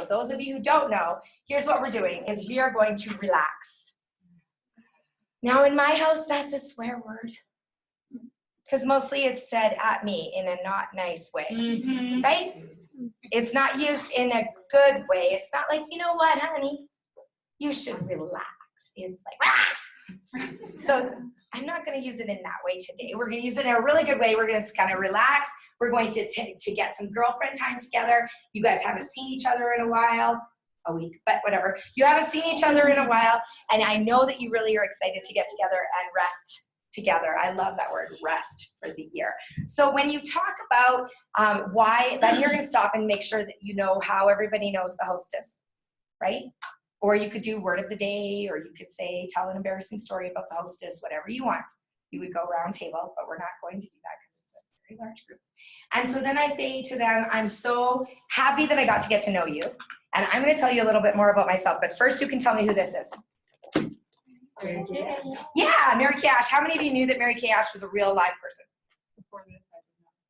those of you who don't know, here's what we're doing, is we are going to relax. Now in my house, that's a swear word. Because mostly it's said at me in a not nice way, right? It's not used in a good way. It's not like, you know what, honey, you should relax. It's like, relax. So I'm not going to use it in that way today. We're going to use it in a really good way. We're going to kind of relax. We're going to get some girlfriend time together. You guys haven't seen each other in a while, a week, but whatever. You haven't seen each other in a while, and I know that you really are excited to get together and rest together. I love that word, rest, for the year. So when you talk about why, then you're going to stop and make sure that you know how everybody knows the hostess, right? Or you could do word of the day, or you could say, tell an embarrassing story about the hostess, whatever you want. You would go round table, but we're not going to do that because it's a very large group. And so then I say to them, I'm so happy that I got to get to know you. And I'm going to tell you a little bit more about myself, but first you can tell me who this is. Mary Kay Ash. Yeah, Mary Kay Ash. How many of you knew that Mary Kay Ash was a real live person? Before this, I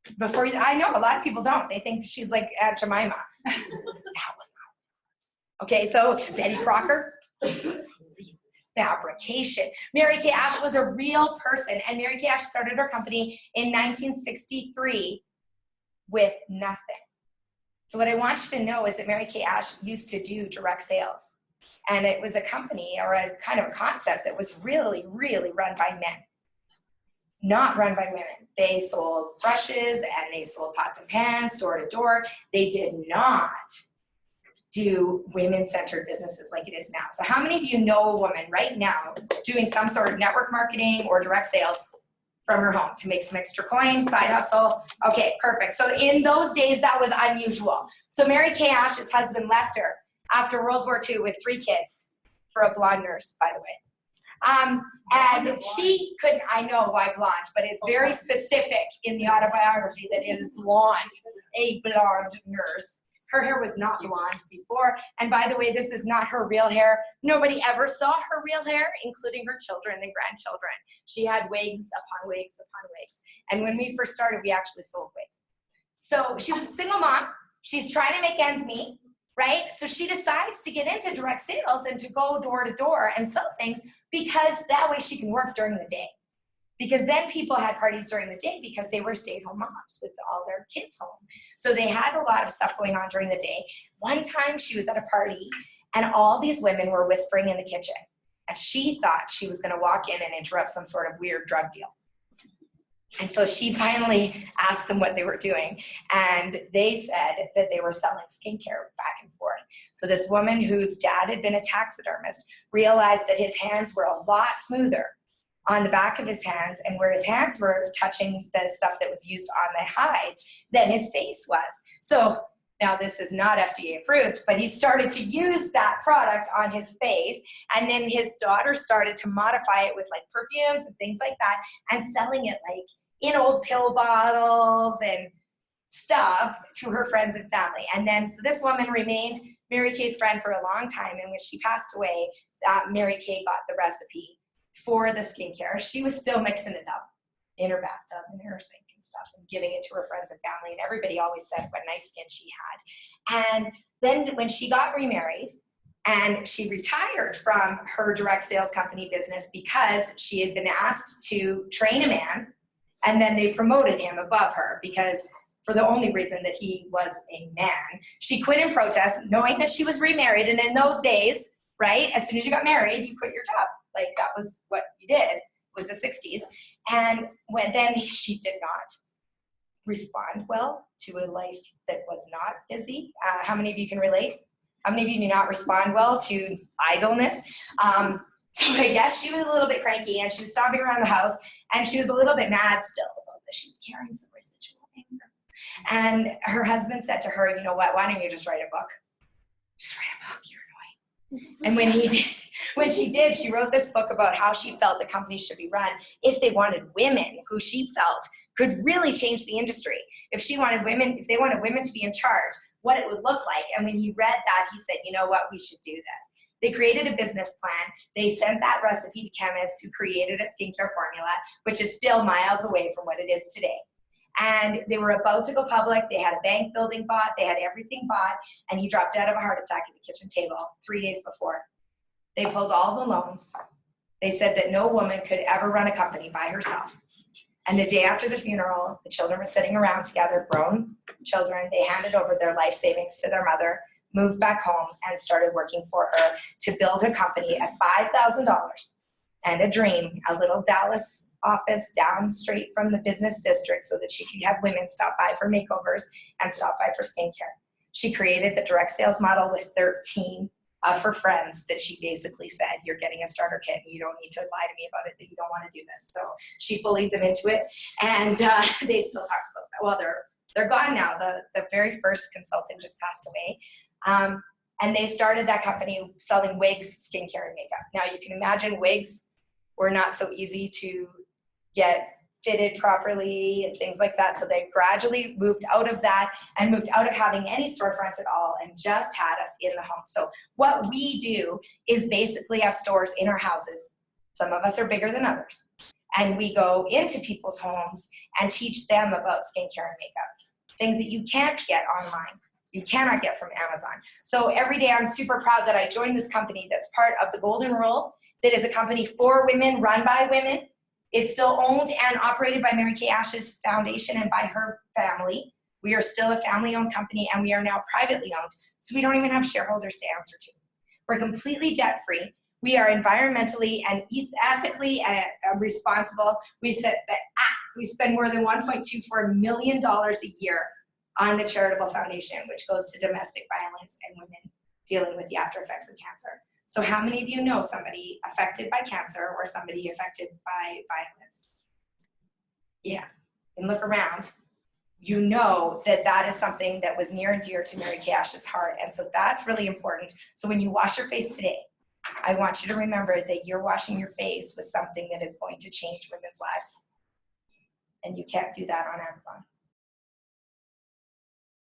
did not. Before you, I know a lot of people don't. They think she's like Aunt Jemima. That was not. Okay, so Betty Crocker, fabrication. Mary Kay Ash was a real person, and Mary Kay Ash started her company in 1963 with nothing. So what I want you to know is that Mary Kay Ash used to do direct sales. And it was a company or a kind of a concept that was really, really run by men, not run by women. They sold brushes and they sold pots and pans door to door. They did not do women-centered businesses like it is now. So how many of you know a woman right now doing some sort of network marketing or direct sales from her home to make some extra coin, side hustle? Okay, perfect. So in those days, that was unusual. So Mary Kay Ash's husband left her after World War II with 3 kids for a blonde nurse, by the way. And she couldn't, I know why blonde, but it's very specific in the autobiography that it is blonde, a blonde nurse. Her hair was not blonde before. And by the way, this is not her real hair. Nobody ever saw her real hair, including her children and grandchildren. She had wigs upon wigs upon wigs. And when we first started, we actually sold wigs. So she was a single mom. She's trying to make ends meet. Right? So she decides to get into direct sales and to go door to door and sell things because that way she can work during the day. Because then people had parties during the day because they were stay-at-home moms with all their kids home. So they had a lot of stuff going on during the day. One time she was at a party and all these women were whispering in the kitchen. And she thought she was going to walk in and interrupt some sort of weird drug deal. And so she finally asked them what they were doing. And they said that they were selling skincare back and forth. So this woman whose dad had been a taxidermist realized that his hands were a lot smoother on the back of his hands and where his hands were touching the stuff that was used on the hides than his face was. So now this is not FDA approved, but he started to use that product on his face. And then his daughter started to modify it with like perfumes and things like that and selling it like in old pill bottles and stuff to her friends and family. And then, so this woman remained Mary Kay's friend for a long time. And when she passed away, Mary Kay got the recipe for the skincare. She was still mixing it up in her bathtub and in her sink and stuff and giving it to her friends and family. And everybody always said what nice skin she had. And then when she got remarried and she retired from her direct sales company business because she had been asked to train a man, and then they promoted him above her because for the only reason that he was a man. She quit in protest knowing that she was remarried. And in those days, right, as soon as you got married, you quit your job. Like that was what you did, was the 60s. And then she did not respond well to a life that was not busy. How many of you can relate? How many of you do not respond well to idleness? So I guess she was a little bit cranky and she was stomping around the house and she was a little bit mad still about this. She was carrying some residual anger. And her husband said to her, you know what, why don't you just write a book? Just write a book, you're annoying. And when she did, she wrote this book about how she felt the company should be run if they wanted women who she felt could really change the industry. If they wanted women to be in charge, what it would look like. And when he read that, he said, you know what, we should do this. They created a business plan. They sent that recipe to chemists who created a skincare formula, which is still miles away from what it is today. And they were about to go public. They had a bank building bought. They had everything bought. And he dropped dead of a heart attack at the kitchen table 3 days before. They pulled all the loans. They said that no woman could ever run a company by herself. And the day after the funeral, the children were sitting around together, grown children. They handed over their life savings to their mother, moved back home, and started working for her to build a company at $5,000 and a dream, a little Dallas office down straight from the business district so that she could have women stop by for makeovers and stop by for skincare. She created the direct sales model with 13 of her friends that she basically said, you're getting a starter kit and you don't need to lie to me about it, that you don't want to do this. So she bullied them into it, and they still talk about that. Well, they're gone now. The very first consultant just passed away. And they started that company selling wigs, skincare, and makeup. Now you can imagine wigs were not so easy to get fitted properly and things like that. So they gradually moved out of that and moved out of having any storefront at all and just had us in the home. So what we do is basically have stores in our houses. Some of us are bigger than others. And we go into people's homes and teach them about skincare and makeup, things that you can't get online. You cannot get from Amazon. So every day I'm super proud that I joined this company that's part of the Golden Rule, that is a company for women, run by women. It's still owned and operated by Mary Kay Ash's foundation and by her family. We are still a family-owned company, and we are now privately owned, so we don't even have shareholders to answer to. We're completely debt-free. We are environmentally and ethically responsible. We spend more than $1.24 million a year on the charitable foundation, which goes to domestic violence and women dealing with the after effects of cancer. So how many of you know somebody affected by cancer or somebody affected by violence? Yeah, and look around. You know that that is something that was near and dear to Mary Kay Ash's heart. And so that's really important. So when you wash your face today, I want you to remember that you're washing your face with something that is going to change women's lives. And you can't do that on Amazon.